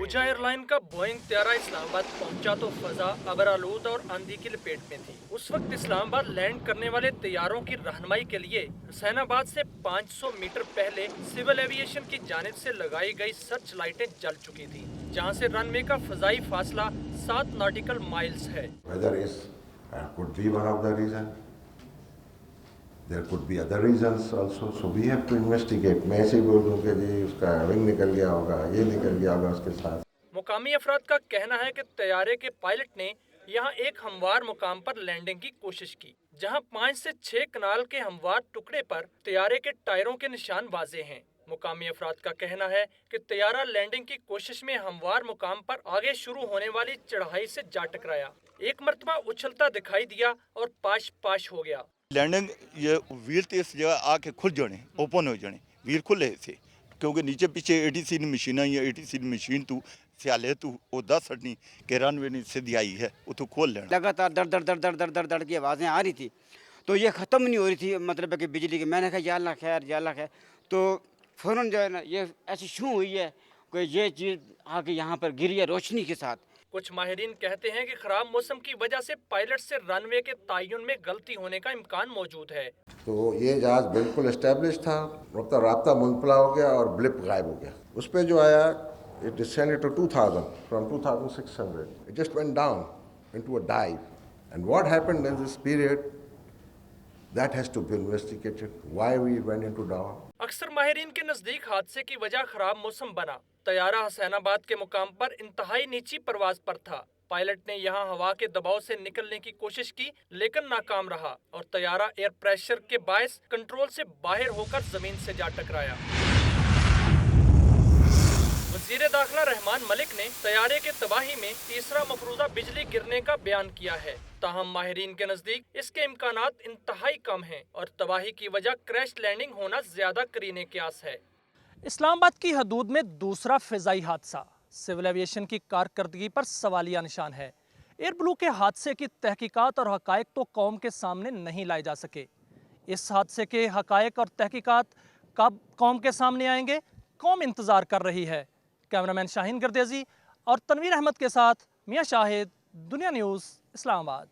शरजूजा airline का Boeing 13 Islamabad पहुंचा तो फजा अबरालूद और आंधी की लपेट में थी। उस वक्त इस्लामाबाद लैंड करने वाले तैयारों की रहनुमाई के लिए हुसैनाबाद से 500 मीटर पहले सिविल एविएशन की जानिब से लगाई गई सर्च लाइटें जल चुकी थी, जहां से रनवे का फजाई फासला 7 नॉटिकल माइल्स है। There could be other reasons also, so we have to investigate. मैं ऐसे बोल दूं कि जी उसका विंग निकल गया होगा, ये निकल गया होगा उसके साथ। मुकामी अफराद का कहना है कि तैयारे के पायलट ने यहाँ एक हमवार मुकाम पर लैंडिंग की कोशिश की, जहाँ 5 से 6 कनाल के हमवार टुकड़े पर तैयारे के टायरों के निशान वाजे हैं। मुकामी अफराद का कहना है कि तैयारा लैंडिंग की कोशिश में हमवार मुकाम पर आगे शुरू होने वाली चढ़ाई से जा टकराया। एक मरतबा उछलता दिखाई दिया और पाश पाश हो गया। लैंडिंग ये व्हील तो इस जगह आके खुल जाने, ओपन हो जाने, व्हील खुले थे क्योंकि नीचे पीछे ATC मशीन आई है, ATC मशीन तू सियाले तू वो 10 हटनी के रनवे ने सीधी आई है वो तो खोल लेना। लगातार दर दर दर दर दर दर दर की आवाज़ें आ रही थी, तो ये ख़त्म नहीं हो रही थी, मतलब है कि बिजली की। मैंने कहा या अल्लाह खैर या अल्लाह खैर, तो फ़ौरन जो है ना ये ऐसी शुरू हुई है कि ये चीज़ आके यहाँ पर गिरी है रोशनी के साथ। कुछ माहिरीन कहते हैं कि खराब मौसम की वजह से पायलट से रनवे के तयन में गलती होने का इम्कान मौजूद है। तो ये जहाज बिल्कुल एस्टेब्लिश था, मतलब राब्ता मुनपला हो गया और ब्लिप गायब हो गया। उस पर जो आया it descended to 2000 from 2600. It just went down into a dive. And what happened in this period, that has to be investigated. Why we went into down. अक्सर माहिरीन के नजदीक हादसे की वजह खराब मौसम बना। तैयारा हुसैनाबाद के मुकाम पर इंतहाई नीची परवाज पर था। पायलट ने यहां हवा के दबाव से निकलने की कोशिश की, लेकिन नाकाम रहा और तैयारा एयर प्रेशर के बायस कंट्रोल से बाहर होकर जमीन से जा टकराया। वज़ीर दाखिला रहमान मलिक ने तैयारे के तबाही में तीसरा मफरूजा बिजली गिरने का बयान किया है। ताहम माहिरीन के नजदीक इसके इम्कानात इंतहाई कम हैं और तबाही की वजह क्रैश लैंडिंग होना ज्यादा करीने क्यास है। इस्लामाबाद की हदूद में दूसरा फिजाई हादसा सिविल एविएशन की कारकर्दगी पर सवालिया निशान है। एयर ब्लू के हादसे की तहकीकात और हकायक तो कौम के सामने नहीं लाए जा सके। इस हादसे के हकायक और तहकीकात कब कौम के सामने आएंगे, कौम इंतजार कर रही है। कैमरामैन शाहीन गर्देजी और तनवीर अहमद के साथ मियां शाहिद, दुनिया न्यूज़, इस्लामाबाद।